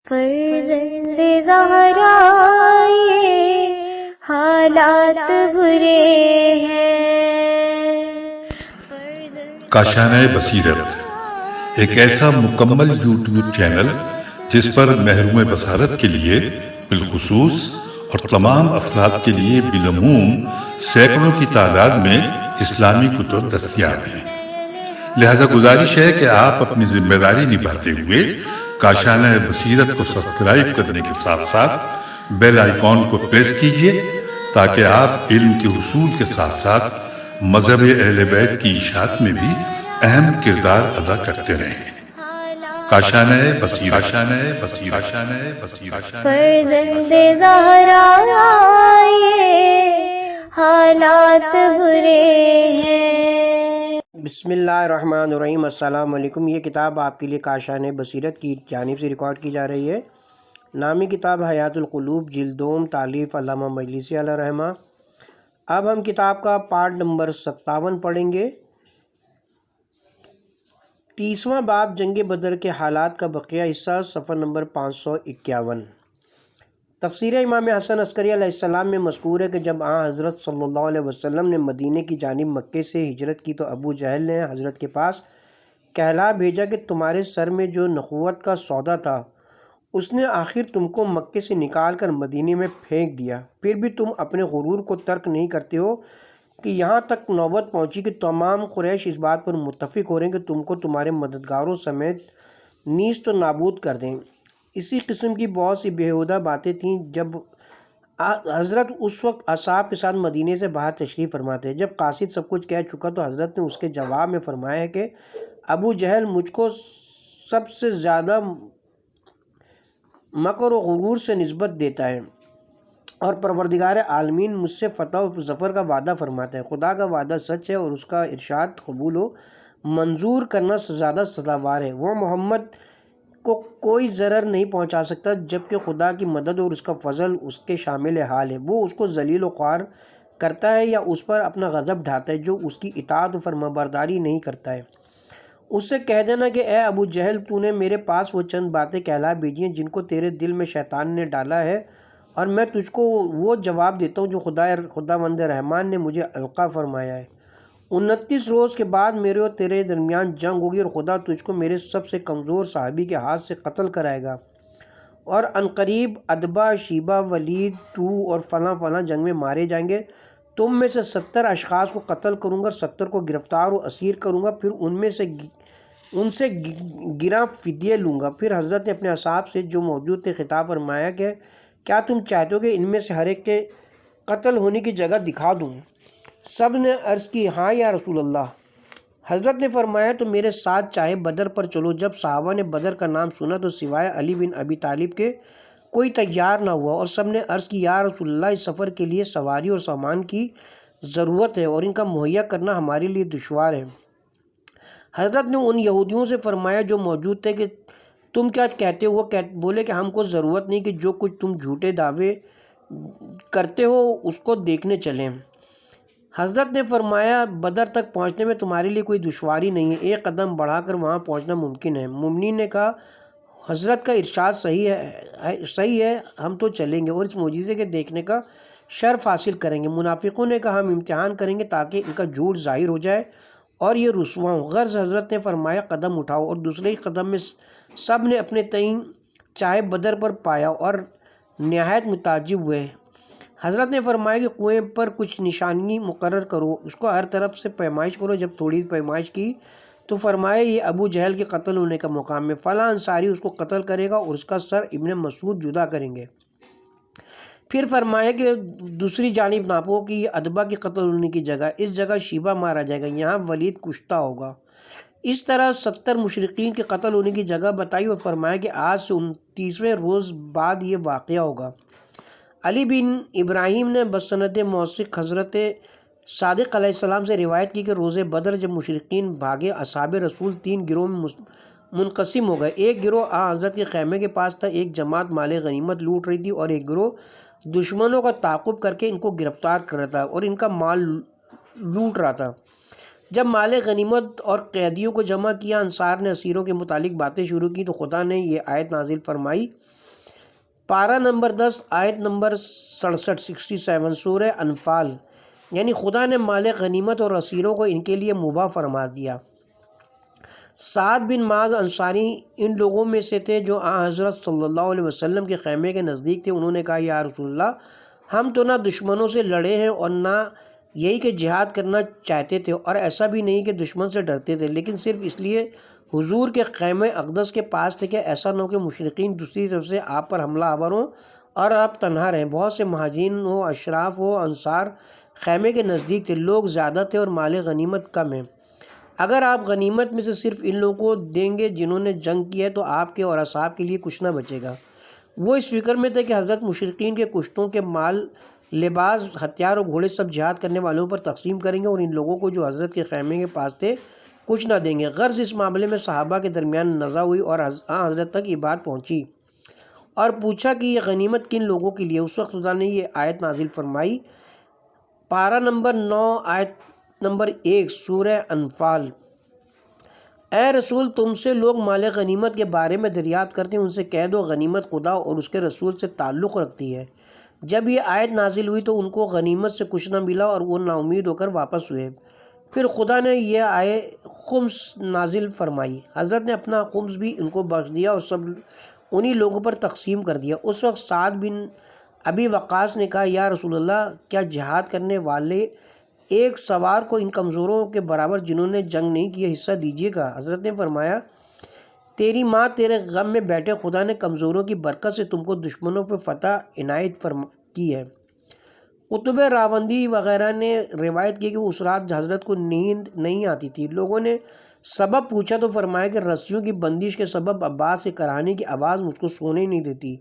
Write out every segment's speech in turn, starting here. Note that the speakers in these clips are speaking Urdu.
فرزند زہرا یہ حالات برے ہیں۔ کاشانہ بصیرت ایک ایسا مکمل یوٹیوب چینل جس پر محروم بصارت کے لیے بالخصوص اور تمام افراد کے لیے بالعموم سینکڑوں کی تعداد میں اسلامی کتب دستیاب ہیں۔ لہذا گزارش ہے کہ آپ اپنی ذمہ داری نبھاتے ہوئے کاشانہ بصیرت کو سبسکرائب کرنے کے ساتھ ساتھ بیل آئیکن کو پریس کیجئے تاکہ آپ علم کے حصول کے ساتھ ساتھ مذہب اہل بیت کی اشاعت میں بھی اہم کردار ادا کرتے رہیں۔ کاشانہ بصیرت۔ فرزند زہرا یہ حالات برے ہیں۔ بسم اللہ الرحمن الرحیم۔ السلام علیکم۔ یہ کتاب آپ کے لیے کاشانہ بصیرت کی جانب سے ریکارڈ کی جا رہی ہے۔ نامی کتاب حیات القلوب جلد دوم، تالیف علامہ مجلسی علیہ رحمہ۔ اب ہم کتاب کا پارٹ نمبر 57 پڑھیں گے۔ 30واں باب جنگ بدر کے حالات کا بقیہ حصہ، صفحہ نمبر 551۔ تفسیر امام حسن عسکری علیہ السلام میں مذکور ہے کہ جب حضرت صلی اللہ علیہ وسلم نے مدینے کی جانب مکے سے ہجرت کی تو ابو جہل نے حضرت کے پاس کہلا بھیجا کہ تمہارے سر میں جو نخوت کا سودا تھا اس نے آخر تم کو مکے سے نکال کر مدینے میں پھینک دیا، پھر بھی تم اپنے غرور کو ترک نہیں کرتے ہو کہ یہاں تک نوبت پہنچی کہ تمام قریش اس بات پر متفق ہو رہے ہیں کہ تم کو تمہارے مددگاروں سمیت نیست و نابود کر دیں۔ اسی قسم کی بہت سی بیہودہ باتیں تھیں۔ جب حضرت اس وقت اصحاب کے ساتھ مدینے سے باہر تشریف فرما تھے، جب قاصد سب کچھ کہہ چکا تو حضرت نے اس کے جواب میں فرمایا ہے کہ ابو جہل مجھ کو سب سے زیادہ مکر و غرور سے نسبت دیتا ہے اور پروردگار عالمین مجھ سے فتح و ظفر کا وعدہ فرماتا ہے۔ خدا کا وعدہ سچ ہے اور اس کا ارشاد قبول و منظور کرنا زیادہ سزاوار ہے۔ وہ محمد کو کوئی ضرر نہیں پہنچا سکتا جبکہ خدا کی مدد اور اس کا فضل اس کے شامل حال ہے۔ وہ اس کو ذلیل و خوار کرتا ہے یا اس پر اپنا غضب ڈھاتا ہے جو اس کی اطاعت و فرمانبرداری نہیں کرتا ہے۔ اس سے کہہ دینا کہ اے ابو جہل، تو نے میرے پاس وہ چند باتیں کہلا بھیجی ہیں جن کو تیرے دل میں شیطان نے ڈالا ہے، اور میں تجھ کو وہ جواب دیتا ہوں جو خداوند رحمان نے مجھے القا فرمایا ہے۔ 29 روز کے بعد میرے اور تیرے درمیان جنگ ہوگی اور خدا تجھ کو میرے سب سے کمزور صحابی کے ہاتھ سے قتل کرائے گا، اور عنقریب ادبا، شیبہ، ولید، تو اور فلاں فلاں جنگ میں مارے جائیں گے۔ تم میں سے 70 اشخاص کو قتل کروں گا، 70 کو گرفتار و اسیر کروں گا، پھر ان سے گراں فدیے لوں گا۔ پھر حضرت نے اپنے اصحاب سے جو موجود تھے خطاب فرمایا کہ کیا تم چاہتے ہو کہ ان میں سے ہر ایک کے قتل ہونے کی جگہ دکھا دوں؟ سب نے عرض کی ہاں یا رسول اللہ۔ حضرت نے فرمایا تو میرے ساتھ چاہے بدر پر چلو۔ جب صحابہ نے بدر کا نام سنا تو سوائے علی بن ابی طالب کے کوئی تیار نہ ہوا، اور سب نے عرض کی یا رسول اللہ، اس سفر کے لیے سواری اور سامان کی ضرورت ہے اور ان کا مہیا کرنا ہمارے لیے دشوار ہے۔ حضرت نے ان یہودیوں سے فرمایا جو موجود تھے کہ تم کیا کہتے ہو؟ وہ بولے کہ ہم کو ضرورت نہیں کہ جو کچھ تم جھوٹے دعوے کرتے ہو اس کو دیکھنے چلیں۔ حضرت نے فرمایا بدر تک پہنچنے میں تمہارے لیے کوئی دشواری نہیں ہے، ایک قدم بڑھا کر وہاں پہنچنا ممکن ہے۔ مومنین نے کہا حضرت کا ارشاد صحیح ہے، ہم تو چلیں گے اور اس معجزے کے دیکھنے کا شرف حاصل کریں گے۔ منافقوں نے کہا ہم امتحان کریں گے تاکہ ان کا جھوٹ ظاہر ہو جائے اور یہ رسوا ہوں۔ غرض حضرت نے فرمایا قدم اٹھاؤ، اور دوسرے ہی قدم میں سب نے اپنے تئیں چاہے بدر پر پایا اور نہایت متعجب ہوئے۔ حضرت نے فرمایا کہ کنویں پر کچھ نشانی مقرر کرو، اس کو ہر طرف سے پیمائش کرو۔ جب تھوڑی پیمائش کی تو فرمایا یہ ابو جہل کے قتل ہونے کا مقام ہے، فلاں انصاری اس کو قتل کرے گا اور اس کا سر ابن مسعود جدا کریں گے۔ پھر فرمایا کہ دوسری جانب ناپو کہ یہ ادبا کے قتل ہونے کی جگہ، اس جگہ شیبہ مارا جائے گا، یہاں ولید کشتہ ہوگا۔ اس طرح 70 مشرقین کے قتل ہونے کی جگہ بتائی اور فرمایا کہ آج سے 29ویں روز بعد یہ واقعہ ہوگا۔ علی بن ابراہیم نے بسند موثق حضرت صادق علیہ السلام سے روایت کی کہ روز بدر جب مشرقین بھاگے، اصحاب رسول 3 گروہ میں منقسم ہو گئے۔ ایک گروہ حضرت کے خیمے کے پاس تھا، ایک جماعت مال غنیمت لوٹ رہی تھی اور ایک گروہ دشمنوں کا تعاقب کر کے ان کو گرفتار کر رہا تھا اور ان کا مال لوٹ رہا تھا۔ جب مال غنیمت اور قیدیوں کو جمع کیا، انصار نے اسیروں کے متعلق باتیں شروع کی تو خدا نے یہ آیت نازل فرمائی پارہ نمبر 10 آیت نمبر 67 سورہ انفال، یعنی خدا نے مال غنیمت اور اسیروں کو ان کے لیے مباح فرما دیا۔ سعد بن معاذ انصاری ان لوگوں میں سے تھے جو حضرت صلی اللہ علیہ وسلم کے خیمے کے نزدیک تھے۔ انہوں نے کہا یا رسول اللہ، ہم تو نہ دشمنوں سے لڑے ہیں اور نہ یہی کہ جہاد کرنا چاہتے تھے، اور ایسا بھی نہیں کہ دشمن سے ڈرتے تھے، لیکن صرف اس لیے حضور کے خیمے اقدس کے پاس تھے کہ ایسا نہ ہو کہ مشرکین دوسری طرف سے آپ پر حملہ آور ہوں اور آپ تنہا رہیں۔ بہت سے مہاجرین ہو، اشراف ہو، انصار خیمے کے نزدیک تھے۔ لوگ زیادہ تھے اور مال غنیمت کم ہے۔ اگر آپ غنیمت میں سے صرف ان لوگوں کو دیں گے جنہوں نے جنگ کی ہے تو آپ کے اور اصحاب کے لیے کچھ نہ بچے گا۔ وہ اس فکر میں تھے کہ حضرت مشرکین کے کشتوں کے مال، لباس، ہتھیار اور گھوڑے سب جہاد کرنے والوں پر تقسیم کریں گے اور ان لوگوں کو جو حضرت کے خیمے کے پاس تھے کچھ نہ دیں گے۔ غرض اس معاملے میں صحابہ کے درمیان نزاع ہوئی اور حضرت تک یہ بات پہنچی اور پوچھا کہ یہ غنیمت کن لوگوں کے لیے۔ اس وقت خدا نے یہ آیت نازل فرمائی، پارہ نمبر 9 آیت نمبر 1 سورہ انفال، اے رسول، تم سے لوگ مال غنیمت کے بارے میں دریافت کرتے ہیں، ان سے کہہ دو غنیمت خدا اور اس کے رسول سے تعلق رکھتی ہے۔ جب یہ آیت نازل ہوئی تو ان کو غنیمت سے کچھ نہ ملا اور وہ نا امید ہو کر واپس ہوئے۔ پھر خدا نے یہ خمس نازل فرمائی، حضرت نے اپنا خمس بھی ان کو بخش دیا اور سب انہی لوگوں پر تقسیم کر دیا۔ اس وقت سعد بن ابی وقاص نے کہا یا رسول اللہ، کیا جہاد کرنے والے ایک سوار کو ان کمزوروں کے برابر جنہوں نے جنگ نہیں کی حصہ دیجیے گا؟ حضرت نے فرمایا تیری ماں تیرے غم میں بیٹھے، خدا نے کمزوروں کی برکت سے تم کو دشمنوں پر فتح عنایت کی ہے۔ قطب راوندی وغیرہ نے روایت کی کہ اس رات حضرت کو نیند نہیں آتی تھی۔ لوگوں نے سبب پوچھا تو فرمایا کہ رسیوں کی بندش کے سبب عباس کے کراہنے کی آواز مجھ کو سونے نہیں دیتی۔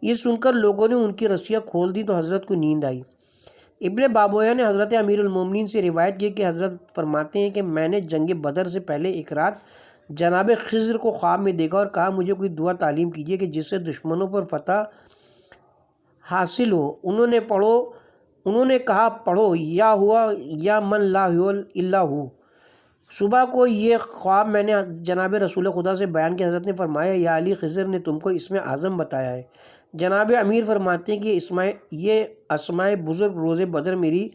یہ سن کر لوگوں نے ان کی رسیاں کھول دی تو حضرت کو نیند آئی۔ ابن بابویہ نے حضرت امیر المومنین سے روایت کی کہ حضرت فرماتے ہیں کہ میں نے جنگ بدر سے پہلے ایک رات جناب خضر کو خواب میں دیکھا اور کہا مجھے کوئی دعا تعلیم کیجیے کہ جس سے دشمنوں پر فتح حاصل ہو۔ انہوں نے کہا پڑھو یا ہوا یا من لا ہوا الا ہو۔ صبح کو یہ خواب میں نے جناب رسول خدا سے بیان کیا۔ حضرت نے فرمایا یا علی، خضر نے تم کو اسم اعظم بتایا ہے۔ جناب امیر فرماتے ہیں کہ یہ اسماء بزرگ روز بدر میری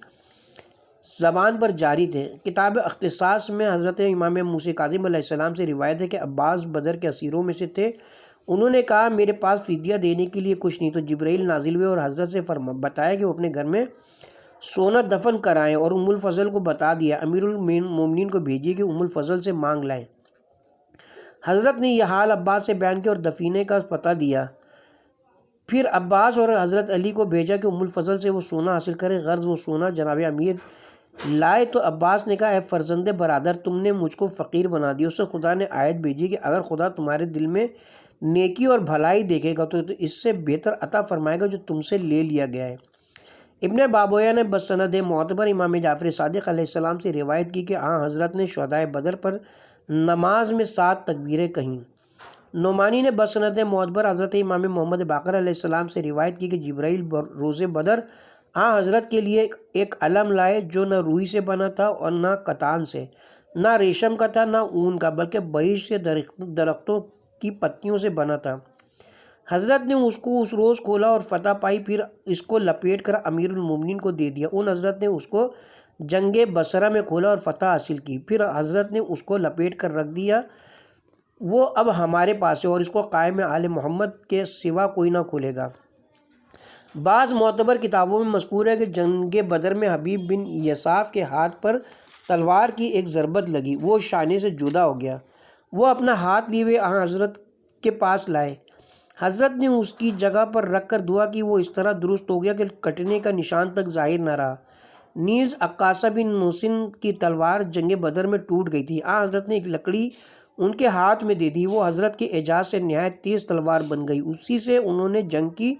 زبان پر جاری تھے۔ کتاب اختصاص میں حضرت امام موسیٰ کاظم علیہ السلام سے روایت ہے کہ عباس بدر کے اسیروں میں سے تھے۔ انہوں نے کہا میرے پاس فدیہ دینے کے لیے کچھ نہیں، تو جبرائیل نازل ہوئے اور حضرت سے بتایا کہ وہ اپنے گھر میں سونا دفن کرائیں اور ام الفضل کو بتا دیا امیر المومنین کو بھیجیے کہ ام الفضل سے مانگ لائیں۔ حضرت نے یہ حال عباس سے بیان کیا اور دفینے کا پتہ دیا۔ پھر عباس اور حضرت علی کو بھیجا کہ ام الفضل سے وہ سونا حاصل کرے۔ غرض وہ سونا جناب امیر لائے تو عباس نے کہا اے فرزند برادر، تم نے مجھ کو فقیر بنا دیا۔ اس سے خدا نے آیت بھیجی کہ اگر خدا تمہارے دل میں نیکی اور بھلائی دیکھے گا تو اس سے بہتر عطا فرمائے گا جو تم سے لے لیا گیا ہے۔ ابن بابویہ نے بسند معتبر امام جعفر صادق علیہ السلام سے روایت کی کہ حضرت نے شہدائے بدر پر نماز میں 7 تکبیریں کہیں۔ نعمانی نے بسند معتبر حضرت امام محمد باقر علیہ السلام سے روایت کی کہ جبرائیل روز بدر حضرت کے لیے ایک علم لائے جو نہ روئی سے بنا تھا اور نہ کتان سے، نہ ریشم کا تھا، نہ اون کا، بلکہ بیش کے درختوں کی پتیوں سے بنا تھا۔ حضرت نے اس کو اس روز کھولا اور فتح پائی، پھر اس کو لپیٹ کر امیر المومنین کو دے دیا۔ حضرت نے اس کو جنگ بصرہ میں کھولا اور فتح حاصل کی، پھر حضرت نے اس کو لپیٹ کر رکھ دیا، وہ اب ہمارے پاس ہے اور اس کو قائم آل محمد کے سوا کوئی نہ کھولے گا۔ بعض معتبر کتابوں میں مذکور ہے کہ جنگ بدر میں حبیب بن یساف کے ہاتھ پر تلوار کی ایک ضربت لگی، وہ شانے سے جدا ہو گیا۔ وہ اپنا ہاتھ لیے ہوئے حضرت کے پاس لائے۔ حضرت نے اس کی جگہ پر رکھ کر دعا کی، وہ اس طرح درست ہو گیا کہ کٹنے کا نشان تک ظاہر نہ رہا۔ نیز عکاشہ بن محسن کی تلوار جنگ بدر میں ٹوٹ گئی تھی۔ حضرت نے ایک لکڑی ان کے ہاتھ میں دے دی، وہ حضرت کے اعجاز سے نہایت تیز تلوار بن گئی، اسی سے انہوں نے جنگ کی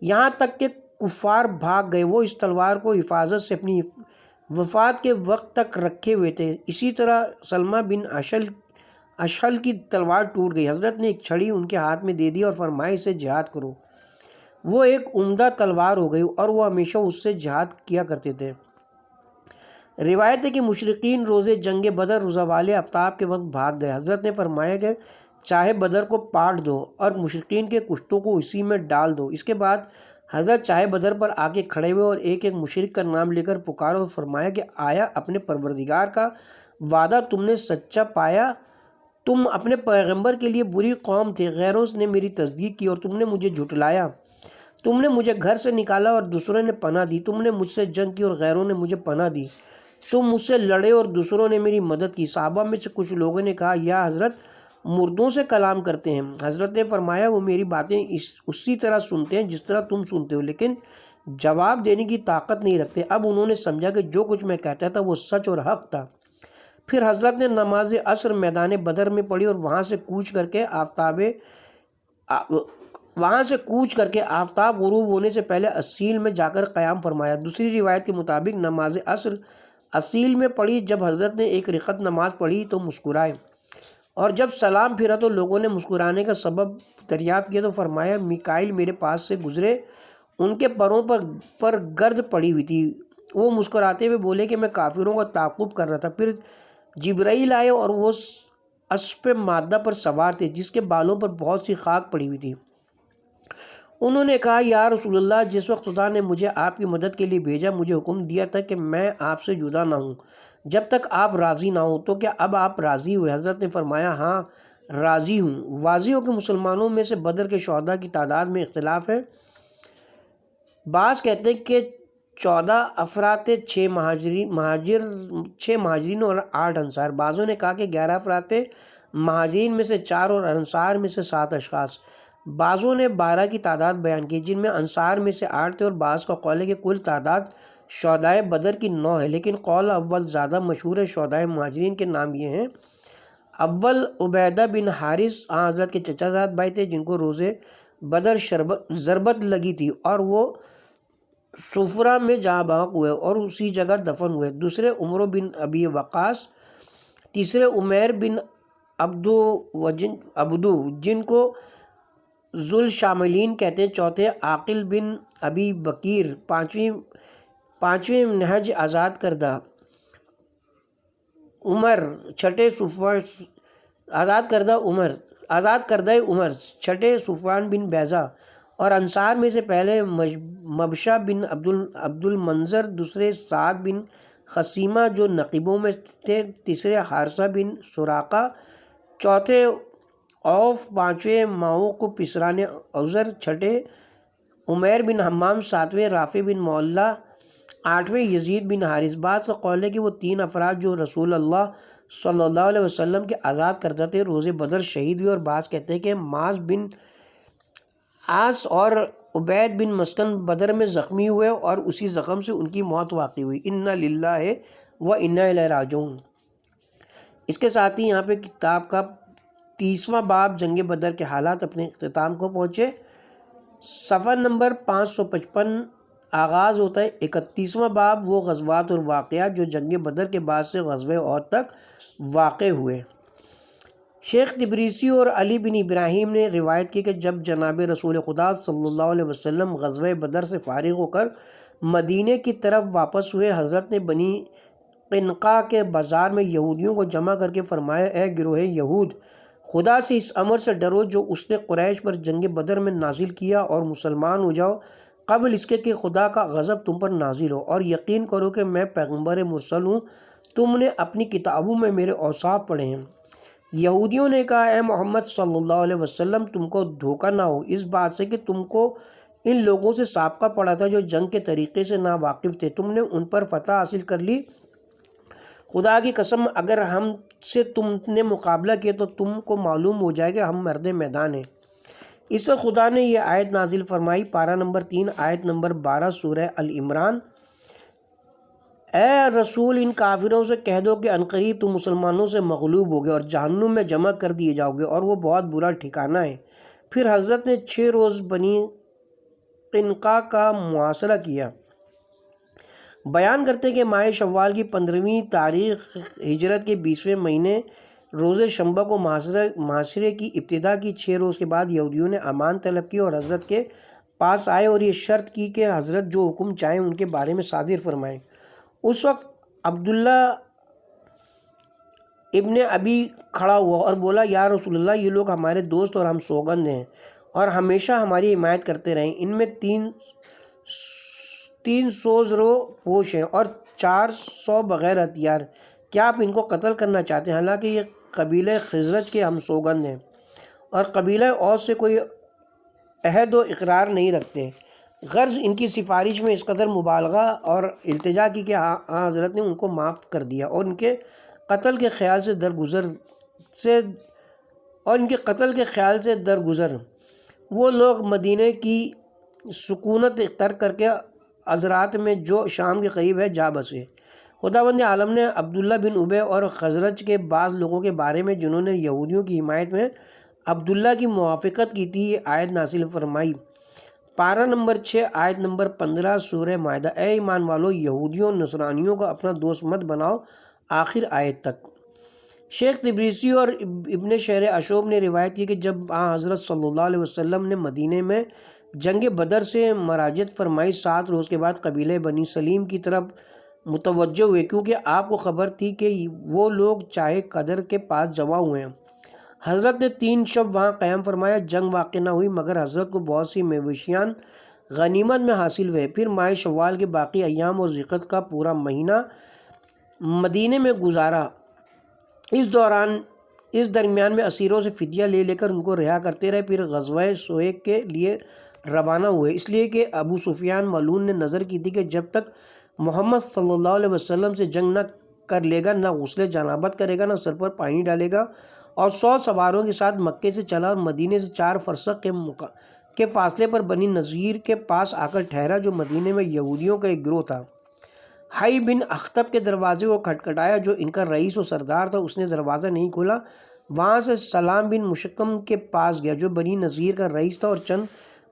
یہاں تک کہ کفار بھاگ گئے۔ وہ اس تلوار کو حفاظت سے اپنی وفات کے وقت تک رکھے ہوئے تھے۔ اسی طرح سلمہ بن اشہل کی تلوار ٹوٹ گئی۔ حضرت نے ایک چھڑی ان کے ہاتھ میں دے دی اور فرمایا اسے جہاد کرو۔ وہ ایک عمدہ تلوار ہو گئی اور وہ ہمیشہ اس سے جہاد کیا کرتے تھے۔ روایت ہے کہ مشرقین روز جنگ بدر زوال آفتاب کے وقت بھاگ گئے۔ حضرت نے فرمایا کہ چاہے بدر کو پاٹ دو اور مشرکین کے کشتوں کو اسی میں ڈال دو۔ اس کے بعد حضرت چاہے بدر پر آ کے کھڑے ہوئے اور ایک ایک مشرک کا نام لے کر پکارا اور فرمایا کہ آیا اپنے پروردگار کا وعدہ تم نے سچا پایا؟ تم اپنے پیغمبر کے لیے بری قوم تھے، غیروں نے میری تصدیق کی اور تم نے مجھے جھٹلایا۔ تم نے مجھے گھر سے نکالا اور دوسروں نے پناہ دی، تم نے مجھ سے جنگ کی اور غیروں نے مجھے پناہ دی، تم مجھ سے لڑے اور دوسروں نے میری مدد کی۔ صحابہ میں سے کچھ لوگوں نے کہا یا حضرت مردوں سے کلام کرتے ہیں۔ حضرت نے فرمایا وہ میری باتیں اسی طرح سنتے ہیں جس طرح تم سنتے ہو، لیکن جواب دینے کی طاقت نہیں رکھتے۔ اب انہوں نے سمجھا کہ جو کچھ میں کہتا تھا وہ سچ اور حق تھا۔ پھر حضرت نے نماز عصر میدان بدر میں پڑھی اور وہاں سے کوچ کر کے آفتاب غروب ہونے سے پہلے اسیل میں جا کر قیام فرمایا۔ دوسری روایت کے مطابق نماز عصر اسیل میں پڑھی۔ جب حضرت نے ایک رکعت نماز پڑھی تو مسکرائے اور جب سلام پھرا تو لوگوں نے مسکرانے کا سبب دریافت کیا تو فرمایا میکائیل میرے پاس سے گزرے، ان کے پروں پر گرد پڑی ہوئی تھی۔ وہ مسکراتے ہوئے بولے کہ میں کافروں کا تعاقب کر رہا تھا۔ پھر جبرائیل آئے اور وہ اسپِ مادہ پر سوار تھے جس کے بالوں پر بہت سی خاک پڑی ہوئی تھی۔ انہوں نے کہا یا رسول اللہ، جس وقت خدا نے مجھے آپ کی مدد کے لیے بھیجا مجھے حکم دیا تھا کہ میں آپ سے جدا نہ ہوں جب تک آپ راضی نہ ہوں، تو کیا اب آپ راضی ہوئے؟ حضرت نے فرمایا ہاں راضی ہوں۔ واضح ہو کہ مسلمانوں میں سے بدر کے شہداء کی تعداد میں اختلاف ہے۔ بعض کہتے ہیں کہ 14 افراد تھے، 6 مہاجرین اور 8 انصار۔ بعضوں نے کہا کہ 11 افراد تھے، مہاجرین میں سے 4 اور انصار میں سے 7 اشخاص۔ بعضوں نے 12 کی تعداد بیان کی جن میں انصار میں سے 8 تھے اور بعض کا قول ہے کہ کل تعداد شہدائے بدر کی 9 ہے، لیکن قول اول زیادہ مشہور ہے۔ شہدائے مہاجرین کے نام یہ ہیں: اول عبیدہ بن حارث حضرت کے چچا زاد بھائی تھے جن کو روزے بدر ضربت لگی تھی اور وہ صفرہ میں جاں بحق ہوئے اور اسی جگہ دفن ہوئے۔ دوسرے عمر بن ابی وقاص، تیسرے عمیر بن عبدو جن کو ذوالشاملین کہتے ہیں، چوتھے عاقل بن ابی بکیر، پانچویں نہج آزاد کردہ عمر، چھٹے صفوان بن بیضہ اور انصار میں سے پہلے مبشہ بن عبد المنظر، دوسرے سعد بن خثیمہ جو نقیبوں میں تھے، تیسرے حارثہ بن سراقہ، چوتھے عوف، پانچویں معوق پسران عذر، چھٹے عمیر بن حمام، ساتویں رافع بن معلہ، آٹھویں یزید بن حارث۔ بعض کا قول ہے کہ وہ 3 افراد جو رسول اللہ صلی اللہ علیہ وسلم کے آزاد کردہ تھے روزے بدر شہید ہوئے، اور بعض کہتے ہیں کہ معاذ بن عاص اور عبید بن مسکن بدر میں زخمی ہوئے اور اسی زخم سے ان کی موت واقع ہوئی۔ انا للہ و انا الیہ راجعون۔ اس کے ساتھ ہی یہاں پہ کتاب کا 30واں باب جنگ بدر کے حالات اپنے اختتام کو پہنچے۔ صفحہ نمبر 555 آغاز ہوتا ہے 31واں باب، وہ غزوات اور واقعات جو جنگ بدر کے بعد سے غزوہ احد تک واقع ہوئے۔ شیخ تبریسی اور علی بن ابراہیم نے روایت کی کہ جب جناب رسول خدا صلی اللہ علیہ وسلم غزوہ بدر سے فارغ ہو کر مدینے کی طرف واپس ہوئے، حضرت نے بنی قینقاع کے بازار میں یہودیوں کو جمع کر کے فرمایا اے گروہ یہود، خدا سے اس امر سے ڈرو جو اس نے قریش پر جنگ بدر میں نازل کیا اور مسلمان ہو جاؤ قبل اس کے کہ خدا کا غضب تم پر نازل ہو، اور یقین کرو کہ میں پیغمبر مرسل ہوں، تم نے اپنی کتابوں میں میرے اوصاف پڑھے ہیں۔ یہودیوں نے کہا اے محمد صلی اللہ علیہ وسلم، تم کو دھوکہ نہ ہو اس بات سے کہ تم کو ان لوگوں سے سابقہ پڑا تھا جو جنگ کے طریقے سے ناواقف تھے، تم نے ان پر فتح حاصل کر لی۔ خدا کی قسم اگر ہم سے تم نے مقابلہ کیا تو تم کو معلوم ہو جائے گا ہم مرد میدان ہیں۔ اس وقت خدا نے یہ آیت نازل فرمائی، پارہ نمبر 3 آیت نمبر 12 سورہ العمران: اے رسول ان کافروں سے کہہ دو کہ عنقریب تم مسلمانوں سے مغلوب ہوگے اور جہنم میں جمع کر دیے جاؤ گے اور وہ بہت برا ٹھکانہ ہے۔ پھر حضرت نے 6 روز بنی قینقاع کا محاصرہ کیا۔ بیان کرتے کہ ماہ شوال کی 15ویں تاریخ ہجرت کے 20ویں مہینے روز شنبہ کو محاصرے کی ابتدا کی۔ 6 روز کے بعد یہودیوں نے امان طلب کی اور حضرت کے پاس آئے اور یہ شرط کی کہ حضرت جو حکم چاہیں ان کے بارے میں صادر فرمائیں۔ اس وقت عبداللہ ابن ابی کھڑا ہوا اور بولا یا رسول اللہ یہ لوگ ہمارے دوست اور ہم سوگند ہیں اور ہمیشہ ہماری حمایت کرتے رہیں، ان میں 300 زرو پوش ہیں اور 400 بغیر ہتھیار، کیا آپ ان کو قتل کرنا چاہتے ہیں؟ حالانکہ یہ قبیلہ خزرج کے ہم سوگند ہیں اور قبیلہ اوس سے کوئی عہد و اقرار نہیں رکھتے۔ غرض ان کی سفارش میں اس قدر مبالغہ اور التجا کی کہ حضرت نے ان کو معاف کر دیا اور ان کے قتل کے خیال سے درگزر وہ لوگ مدینہ کی سکونت ترک کر کے عذرات میں جو شام کے قریب ہے جا بسے۔ خداوند عالم نے عبداللہ بن ابی اور خزرج کے بعض لوگوں کے بارے میں جنہوں نے یہودیوں کی حمایت میں عبداللہ کی موافقت کی تھی یہ آیت نازل فرمائی۔ پارہ نمبر 6 آیت نمبر 15 سورہ مائدہ۔ اے ایمان والو، یہودیوں نصرانیوں کو اپنا دوست مت بناؤ، آخر آیت تک۔ شیخ تبریسی اور ابن شہر اشوب نے روایت کی کہ جب حضرت صلی اللہ علیہ وسلم نے مدینہ میں جنگ بدر سے مراجعت فرمائی، 7 روز کے بعد قبیلہ بنی سلیم کی طرف متوجہ ہوئے، کیونکہ آپ کو خبر تھی کہ وہ لوگ چاہے قدر کے پاس جمع ہوئے ہیں۔ حضرت نے 3 شب وہاں قیام فرمایا، جنگ واقع نہ ہوئی مگر حضرت کو بہت سی مویشیان غنیمت میں حاصل ہوئے۔ پھر ماہ شوال کے باقی ایام اور ذوالقعدہ کا پورا مہینہ مدینہ میں گزارا۔ اس درمیان میں اسیروں سے فدیہ لے کر ان کو رہا کرتے رہے، پھر غزوہ سویق کے لیے روانہ ہوئے، اس لیے کہ ابو سفیان ملعون نے نظر کی تھی کہ جب تک محمد صلی اللہ علیہ وسلم سے جنگ نہ کر لے گا، نہ غسل جنابت کرے گا، نہ سر پر پانی ڈالے گا، اور 100 سواروں کے ساتھ مکے سے چلا اور مدینے سے 4 فرسخ کے فاصلے پر بنی نذیر کے پاس آ کر ٹھہرا، جو مدینے میں یہودیوں کا ایک گروہ تھا۔ حی بن اخطب کے دروازے کو کھٹکھٹایا، جو ان کا رئیس و سردار تھا، اس نے دروازہ نہیں کھولا۔ وہاں سے سلام بن مشکم کے پاس گیا، جو بنی نذیر کا رئیس تھا، اور چند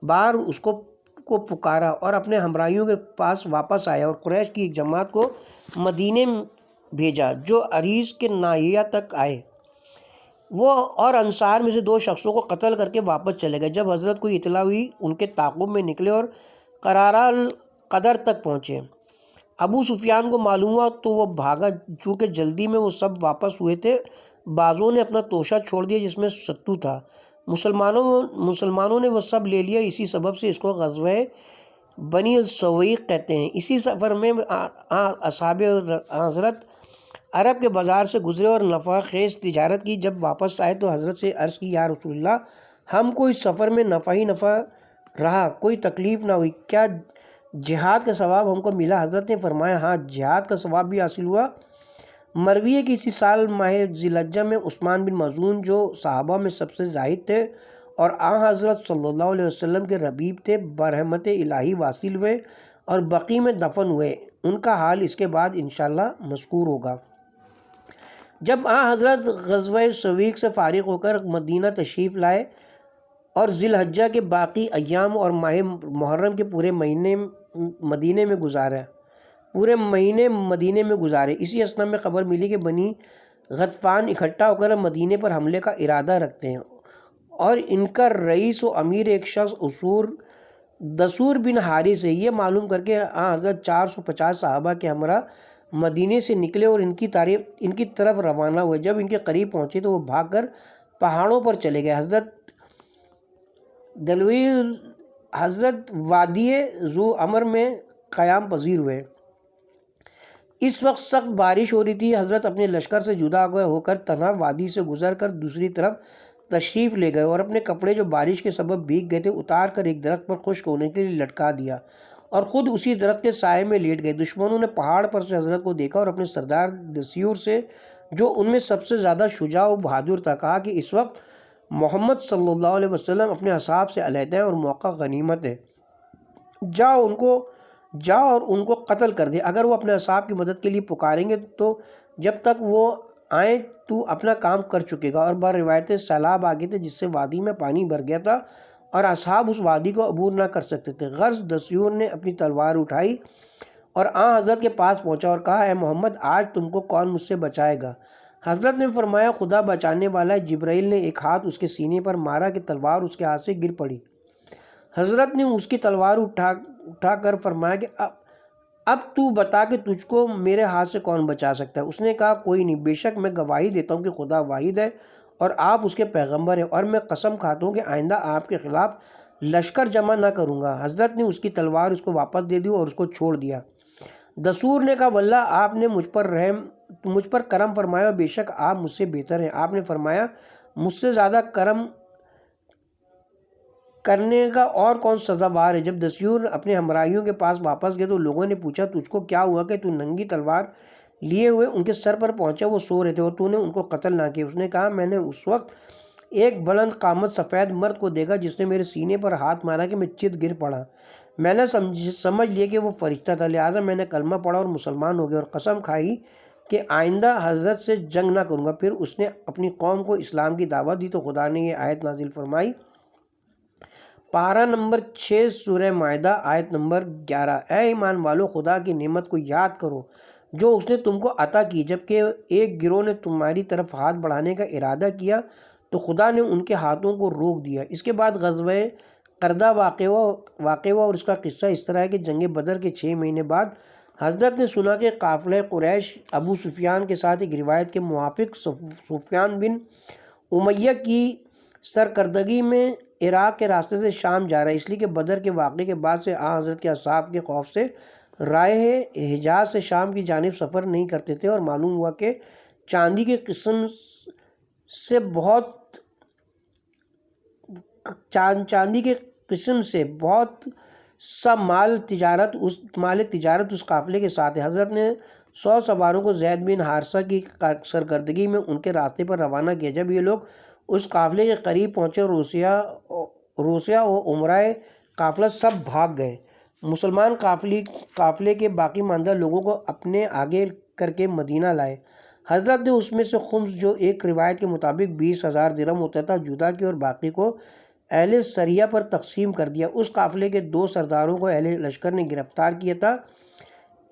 بار اس کو پکارا اور اپنے ہمراہیوں کے پاس واپس آیا اور قریش کی ایک جماعت کو مدینے بھیجا جو عریض کے ناحیہ تک آئے۔ وہ اور انصار میں سے 2 شخصوں کو قتل کر کے واپس چلے گئے۔ جب حضرت کو اطلاع ہوئی، ان کے تعاقب میں نکلے اور قرارہ القدر تک پہنچے۔ ابو سفیان کو معلوم ہوا تو وہ بھاگا، چونکہ جلدی میں وہ سب واپس ہوئے تھے۔ بعضوں نے اپنا توشہ چھوڑ دیا جس میں ستو تھا، مسلمانوں نے وہ سب لے لیا، اسی سبب سے اس کو غزوہ بنی السویق کہتے ہیں۔ اسی سفر میں اصحاب حضرت عرب کے بازار سے گزرے اور نفع خیز تجارت کی۔ جب واپس آئے تو حضرت سے عرض کی یا رسول اللہ، ہم کو اس سفر میں نفع ہی نفع رہا، کوئی تکلیف نہ ہوئی، کیا جہاد کا ثواب ہم کو ملا؟ حضرت نے فرمایا ہاں، جہاد کا ثواب بھی حاصل ہوا۔ مروی ہے کہ اسی سال ماہ ذی الحجہ میں عثمان بن مظعون جو صحابہ میں سب سے زاہد تھے اور حضرت صلی اللہ علیہ وسلم کے ربیب تھے، برحمت الہی واصل ہوئے اور بقیع میں دفن ہوئے۔ ان کا حال اس کے بعد انشاءاللہ مذکور ہوگا۔ جب حضرت غزوہ سویق سے فارغ ہو کر مدینہ تشریف لائے اور ذی الحجہ کے باقی ایام اور ماہ محرم کے پورے مہینے مدینے میں گزارے، اسی اثنا میں خبر ملی کہ بنی غطفان اکٹھا ہو کر مدینے پر حملے کا ارادہ رکھتے ہیں اور ان کا رئیس و امیر ایک شخص دسور بن حارث ہے۔ یہ معلوم کر کے حضرت 450 صحابہ کے ہمراہ مدینے سے نکلے اور ان کی طرف روانہ ہوئے۔ جب ان کے قریب پہنچے تو وہ بھاگ کر پہاڑوں پر چلے گئے۔ حضرت وادی ذو امر میں قیام پذیر ہوئے۔ اس وقت سخت بارش ہو رہی تھی۔ حضرت اپنے لشکر سے جدا ہو کر تنہا وادی سے گزر کر دوسری طرف تشریف لے گئے اور اپنے کپڑے جو بارش کے سبب بھیگ گئے تھے اتار کر ایک درخت پر خشک ہونے کے لیے لٹکا دیا اور خود اسی درخت کے سائے میں لیٹ گئے۔ دشمنوں نے پہاڑ پر سے حضرت کو دیکھا اور اپنے سردار دسیور سے، جو ان میں سب سے زیادہ شجاع و بہادر تھا، کہا کہ اس وقت محمد صلی اللہ علیہ وسلم اپنے اصحاب سے علیحدہ ہیں اور موقع غنیمت ہے، جا اور ان کو قتل کر دے۔ اگر وہ اپنے اصحاب کی مدد کے لیے پکاریں گے تو جب تک وہ آئیں تو اپنا کام کر چکے گا۔ اور بار روایت سیلاب آ گئے تھے جس سے وادی میں پانی بھر گیا تھا اور اصحاب اس وادی کو عبور نہ کر سکتے تھے۔ غرض دسیور نے اپنی تلوار اٹھائی اور حضرت کے پاس پہنچا اور کہا اے محمد، آج تم کو کون مجھ سے بچائے گا؟ حضرت نے فرمایا خدا بچانے والا ہے۔ جبرائیل نے ایک ہاتھ اس کے سینے پر مارا کہ تلوار اس کے ہاتھ سے گر پڑی۔ حضرت نے اس کی تلوار اٹھا کر فرمایا کہ اب تو بتا کہ تجھ کو میرے ہاتھ سے کون بچا سکتا ہے؟ اس نے کہا کوئی نہیں، بے شک میں گواہی دیتا ہوں کہ خدا واحد ہے اور آپ اس کے پیغمبر ہیں، اور میں قسم کھاتا ہوں کہ آئندہ آپ کے خلاف لشکر جمع نہ کروں گا۔ حضرت نے اس کی تلوار اس کو واپس دے دی اور اس کو چھوڑ دیا۔ دسور نے کہا واللہ آپ نے مجھ پر کرم فرمایا اور بے شک آپ مجھ سے بہتر ہیں۔ آپ نے فرمایا مجھ سے زیادہ کرم کرنے کا اور کون سزاوار ہے؟ جب دسیور اپنے ہمراہیوں کے پاس واپس گئے تو لوگوں نے پوچھا تجھ کو کیا ہوا کہ تو ننگی تلوار لیے ہوئے ان کے سر پر پہنچا؟ وہ سو رہے تھے اور تو نے ان کو قتل نہ کیا۔ اس نے کہا میں نے اس وقت ایک بلند قامت سفید مرد کو دیکھا جس نے میرے سینے پر ہاتھ مارا کہ میں چت گر پڑا۔ میں نے سمجھ لیا کہ وہ فرشتہ تھا، لہٰذا میں نے کلمہ پڑھا اور مسلمان ہو گیا اور قسم کھائی کہ آئندہ حضرت سے جنگ نہ کروں گا۔ پھر اس نے اپنی قوم کو اسلام کی دعوت دی تو خدا نے یہ آیت نازل فرمائی، پارہ نمبر 6 سورہ مائدہ آیت نمبر 11، اے ایمان والو خدا کی نعمت کو یاد کرو جو اس نے تم کو عطا کی، جبکہ ایک گروہ نے تمہاری طرف ہاتھ بڑھانے کا ارادہ کیا تو خدا نے ان کے ہاتھوں کو روک دیا۔ اس کے بعد غزوہ قردہ واقع ہوا اور اس کا قصہ اس طرح ہے کہ جنگ بدر کے 6 مہینے بعد حضرت نے سنا کہ قافلہ قریش ابو سفیان کے ساتھ ایک روایت کے موافق سفیان بن امیہ کی سرکردگی میں عراق کے راستے سے شام جا رہا ہے، اس لیے کہ بدر کے واقعے کے بعد سے حضرت کے اصحاب کے خوف سے رائے حجاز سے شام کی جانب سفر نہیں کرتے تھے، اور معلوم ہوا کہ چاندی کے قسم سے بہت سا مال تجارت اس قافلے کے ساتھ ہے۔ حضرت نے 100 سواروں کو زید بن حارثہ کی سرکردگی میں ان کے راستے پر روانہ کیا۔ جب یہ لوگ اس قافلے کے قریب پہنچے، روسیہ و عمرائے قافلہ سب بھاگ گئے۔ مسلمان قافلے کے باقی ماندہ لوگوں کو اپنے آگے کر کے مدینہ لائے۔ حضرت نے اس میں سے خمس جو ایک روایت کے مطابق 20,000 درہم ہوتا تھا جدا کیا اور باقی کو اہل سریہ پر تقسیم کر دیا۔ اس قافلے کے 2 سرداروں کو اہل لشکر نے گرفتار کیا تھا،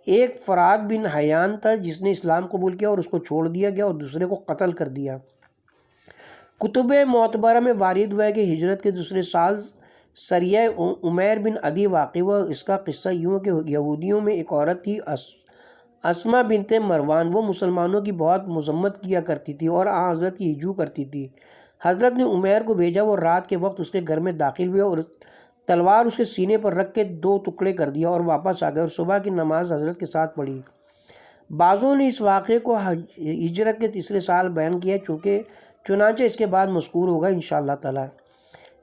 ایک فرات بن حیان تھا جس نے اسلام قبول کیا اور اس کو چھوڑ دیا گیا، اور دوسرے کو قتل کر دیا۔ کتب معتبرہ میں وارد ہوا ہے کہ ہجرت کے دوسرے سال سریہ عمیر بن عدی واقع ہوا۔ اس کا قصہ یوں ہے کہ یہودیوں میں ایک عورت تھی اسماء بنت مروان، وہ مسلمانوں کی بہت مذمت کیا کرتی تھی اور حضرت کی ہجو کرتی تھی۔ حضرت نے عمیر کو بھیجا، وہ رات کے وقت اس کے گھر میں داخل ہوئے اور تلوار اس کے سینے پر رکھ کے 2 ٹکڑے کر دیا اور واپس آ گئے اور صبح کی نماز حضرت کے ساتھ پڑھی۔ بعضوں نے اس واقعے کو ہجرت کے تیسرے سال بیان کیا چنانچہ اس کے بعد مذکور ہوگا انشاءاللہ تعالی۔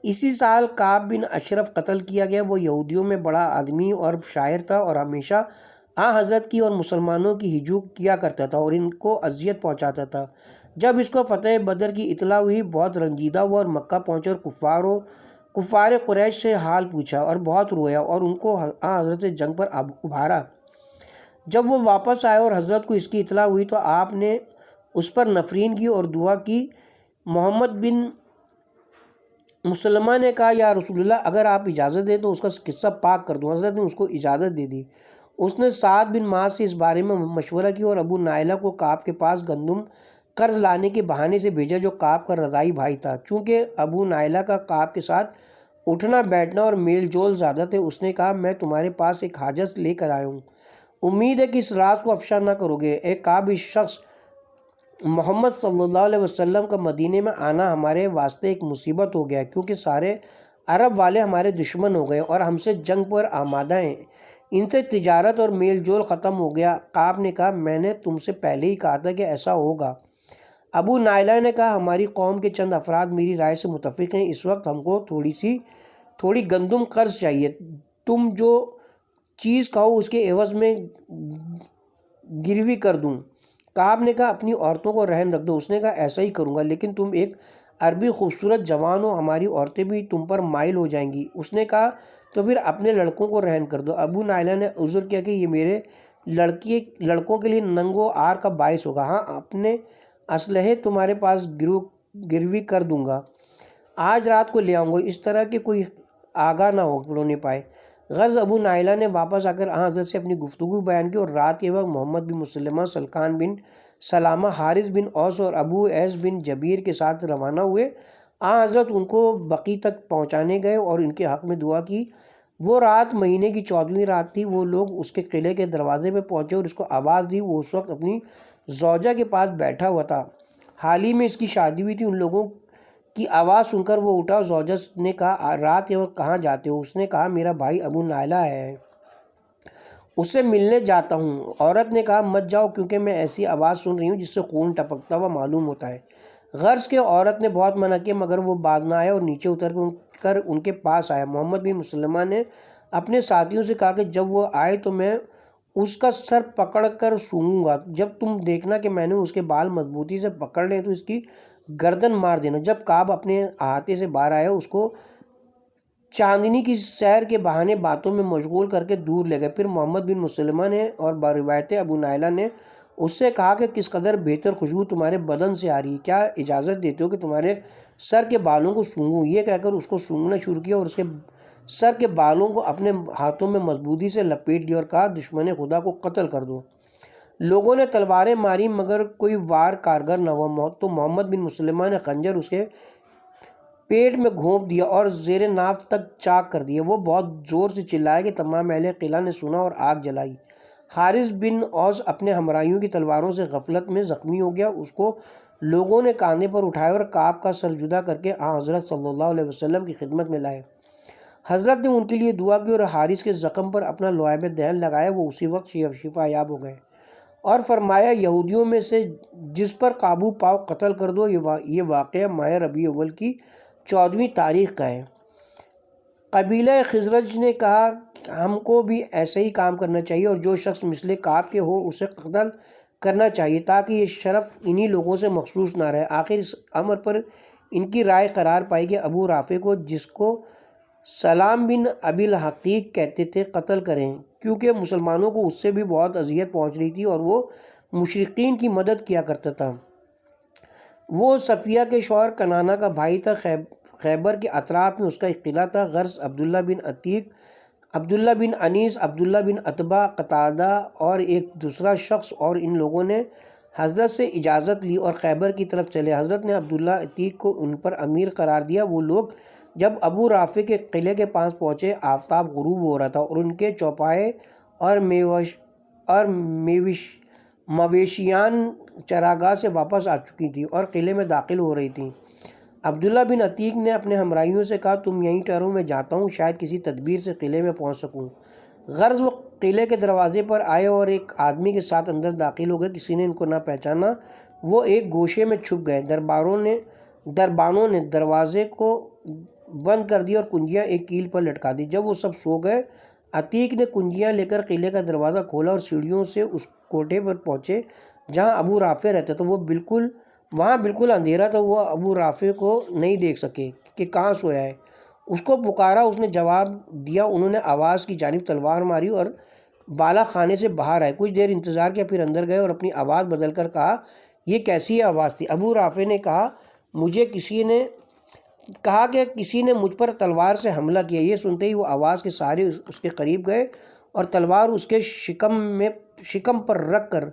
اسی سال کعب بن اشرف قتل کیا گیا۔ وہ یہودیوں میں بڑا آدمی اور شاعر تھا اور ہمیشہ حضرت کی اور مسلمانوں کی ہجو کیا کرتا تھا اور ان کو اذیت پہنچاتا تھا۔ جب اس کو فتح بدر کی اطلاع ہوئی بہت رنجیدہ ہوا اور مکہ پہنچا اور کفار قریش سے حال پوچھا اور بہت رویا اور ان کو حضرت جنگ پر ابھارا۔ جب وہ واپس آئے اور حضرت کو اس کی اطلاع ہوئی تو آپ نے اس پر نفرین کی اور دعا کی۔ محمد بن مسلمہ نے کہا یا رسول اللہ اگر آپ اجازت دیں تو اس کا قصہ پاک کر دوں۔ حضرت نے اس کو اجازت دے دی۔ اس نے سعد بن معاذ سے اس بارے میں مشورہ کیا اور ابو نائلہ کو کعب کے پاس گندم قرض لانے کے بہانے سے بھیجا جو کعب کا رضاعی بھائی تھا۔ چونکہ ابو نائلہ کا کعب کے ساتھ اٹھنا بیٹھنا اور میل جول زیادہ تھے، اس نے کہا میں تمہارے پاس ایک حاجت لے کر آیا ہوں، امید ہے کہ اس راز کو افشا نہ کرو گے۔ اے کعب، اس شخص محمد صلی اللہ علیہ وسلم کا مدینے میں آنا ہمارے واسطے ایک مصیبت ہو گیا، کیونکہ سارے عرب والے ہمارے دشمن ہو گئے اور ہم سے جنگ پر آمادہ ہیں، ان سے تجارت اور میل جول ختم ہو گیا۔ کعب نے کہا میں نے تم سے پہلے ہی کہا تھا کہ ایسا ہوگا۔ ابو نائلہ نے کہا ہماری قوم کے چند افراد میری رائے سے متفق ہیں، اس وقت ہم کو تھوڑی گندم قرض چاہیے، تم جو چیز کہو اس کے عوض میں گروی کر دوں۔ کعب نے کہا اپنی عورتوں کو رہن رکھ دو۔ اس نے کہا ایسا ہی کروں گا، لیکن تم ایک عربی خوبصورت جوان ہو، ہماری عورتیں بھی تم پر مائل ہو جائیں گی۔ اس نے کہا تو پھر اپنے لڑکوں کو رہن کر دو۔ ابو نائلہ نے عذر کیا کہ یہ میرے لڑکوں کے لیے ننگ و عار کا باعث ہوگا، ہاں اپنے اسلحے تمہارے پاس گروی کر دوں گا، آج رات کو لے آؤں گا، اس طرح کہ کوئی آگاہ نہ ہونے پائے۔ غرض ابو نائلہ نے واپس آ کر حضرت سے اپنی گفتگو بیان کی اور رات کے وقت محمد بن مسلمہ، سلکان بن سلامہ، حارث بن اوس اور ابو ایس بن جبیر کے ساتھ روانہ ہوئے۔ حضرت ان کو بقی تک پہنچانے گئے اور ان کے حق میں دعا کی۔ وہ رات مہینے کی 14ویں رات تھی۔ وہ لوگ اس کے قلعے کے دروازے پہ پہنچے اور اس کو آواز دی۔ وہ اس وقت اپنی زوجہ کے پاس بیٹھا ہوا تھا، حال ہی میں اس کی شادی ہوئی تھی۔ ان لوگوں کی آواز سن کر وہ اٹھا۔ زوجہ نے کہا رات کے وقت کہاں جاتے ہو؟ اس نے کہا میرا بھائی ابو نائلہ ہے، اس سے ملنے جاتا ہوں۔ عورت نے کہا مت جاؤ، کیونکہ میں ایسی آواز سن رہی ہوں جس سے خون ٹپکتا ہوا معلوم ہوتا ہے۔ غرض کہ عورت نے بہت منع کیا مگر وہ باز نہ آیا اور نیچے اتر کر ان کے پاس آیا۔ محمد بن مسلمہ نے اپنے ساتھیوں سے کہا کہ جب وہ آئے تو میں اس کا سر پکڑ کر سونگوں گا، جب تم دیکھنا کہ میں نے اس کے بال مضبوطی سے پکڑ لے تو اس کی گردن مار دینا۔ جب کعب اپنے احاطے سے باہر آیا اس کو چاندنی کی سیر کے بہانے باتوں میں مشغول کر کے دور لے گئے۔ پھر محمد بن مسلمہ نے اور بروایت ابو نائلہ نے اس سے کہا کہ کس قدر بہتر خوشبو تمہارے بدن سے آ رہی ہے، کیا اجازت دیتے ہو کہ تمہارے سر کے بالوں کو سونگوں؟ یہ کہہ کر اس کو سونگنا شروع کیا اور اس کے سر کے بالوں کو اپنے ہاتھوں میں مضبوطی سے لپیٹ لیا اور کہا دشمن خدا کو قتل کر دو۔ لوگوں نے تلواریں ماری مگر کوئی وار کارگر نہ ہوا، تو محمد بن مسلمہ نے خنجر اس کے پیٹ میں گھونپ دیا اور زیر ناف تک چاک کر دیا۔ وہ بہت زور سے چلایا کہ تمام اہل قلعہ نے سنا اور آگ جلائی۔ حارث بن اوس اپنے ہمراہیوں کی تلواروں سے غفلت میں زخمی ہو گیا۔ اس کو لوگوں نے کاندھے پر اٹھایا اور کعب کا سر جدا کر کے حضرت صلی اللہ علیہ وسلم کی خدمت میں لائے۔ حضرت نے ان کے لیے دعا کی اور حارث کے زخم پر اپنا لعاب دہن لگایا۔ وہ اسی وقت شفا یاب ہو گئے اور فرمایا یہودیوں میں سے جس پر قابو پاؤ قتل کر دو۔ یہ واقعہ ماہ ربیع اول کی 14ویں تاریخ کا ہے۔ قبیلہ خزرج نے کہا ہم کو بھی ایسے ہی کام کرنا چاہیے اور جو شخص مثل کعب کے ہو اسے قتل کرنا چاہیے تاکہ یہ شرف انہی لوگوں سے مخصوص نہ رہے۔ آخر اس امر پر ان کی رائے قرار پائی کہ ابو رافع کو، جس کو سلام بن ابی الحقیق کہتے تھے، قتل کریں، کیونکہ مسلمانوں کو اس سے بھی بہت اذیت پہنچ رہی تھی اور وہ مشرکین کی مدد کیا کرتا تھا۔ وہ صفیہ کے شوہر کنانہ کا بھائی تھا۔ خیبر کے اطراف میں اس کا ایک قلعہ تھا۔ غرض عبداللہ بن عتیق، عبداللہ بن انیس، عبداللہ بن عتبہ، قتادہ اور ایک دوسرا شخص اور ان لوگوں نے حضرت سے اجازت لی اور خیبر کی طرف چلے۔ حضرت نے عبداللہ عتیق کو ان پر امیر قرار دیا۔ وہ لوگ جب ابو رافع کے قلعے کے پاس پہنچے آفتاب غروب ہو رہا تھا اور ان کے چوپائے اور مویشیان چراگاہ سے واپس آ چکی تھی اور قلعے میں داخل ہو رہی تھیں۔ عبداللہ بن عتیق نے اپنے ہمراہیوں سے کہا تم یہیں ٹھہرو، میں جاتا ہوں، شاید کسی تدبیر سے قلعے میں پہنچ سکوں۔ غرض وہ قلعے کے دروازے پر آئے اور ایک آدمی کے ساتھ اندر داخل ہو گئے۔ کسی نے ان کو نہ پہچانا، وہ ایک گوشے میں چھپ گئے۔ دربانوں نے دروازے کو بند کر دیا اور کنجیاں ایک کیل پر لٹکا دی۔ جب وہ سب سو گئے عتیق نے کنجیاں لے کر قلعے کا دروازہ کھولا اور سیڑھیوں سے اس کوٹھے پر پہنچے جہاں ابو رافع رہتا تھا۔ وہاں بالکل اندھیرا تھا۔ وہ ابو رافع کو نہیں دیکھ سکے کہ کہاں سویا ہے۔ اس کو پکارا، اس نے جواب دیا۔ انہوں نے آواز کی جانب تلوار ماری اور بالا خانے سے باہر آئے۔ کچھ دیر انتظار کیا، پھر اندر گئے اور اپنی آواز بدل کر کہا یہ کیسی آواز تھی؟ ابو رافع نے کہا کہ کسی نے مجھ پر تلوار سے حملہ کیا۔ یہ سنتے ہی وہ آواز کے سہارے اس کے قریب گئے اور تلوار اس کے شکم پر رکھ کر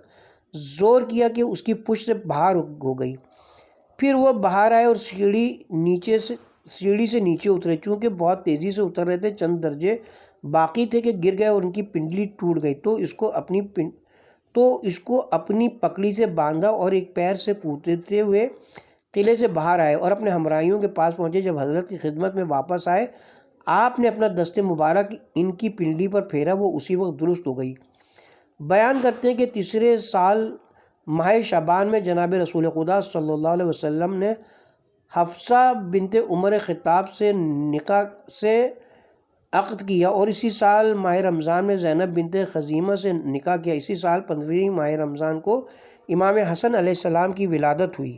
زور کیا کہ اس کی پشت سے باہر ہو گئی۔ پھر وہ باہر آئے اور سیڑھی سے نیچے اترے۔ چونکہ بہت تیزی سے اتر رہے تھے، چند درجے باقی تھے کہ گر گئے اور ان کی پنڈلی ٹوٹ گئی، تو اس کو اپنی پکڑی سے باندھا اور ایک پیر سے کودتے ہوئے قلعے سے باہر آئے اور اپنے ہمراہیوں کے پاس پہنچے۔ جب حضرت کی خدمت میں واپس آئے آپ نے اپنا دست مبارک ان کی پنڈلی پر پھیرا، وہ اسی وقت درست ہو گئی۔ بیان کرتے ہیں کہ تیسرے سال ماہ شعبان میں جناب رسول خدا صلی اللہ علیہ وسلم نے حفصہ بنت عمر خطاب سے نکاح سے عقد کیا اور اسی سال ماہ رمضان میں زینب بنت خزیمہ سے نکاح کیا۔ اسی سال 15ویں ماہ رمضان کو امام حسن علیہ السلام کی ولادت ہوئی۔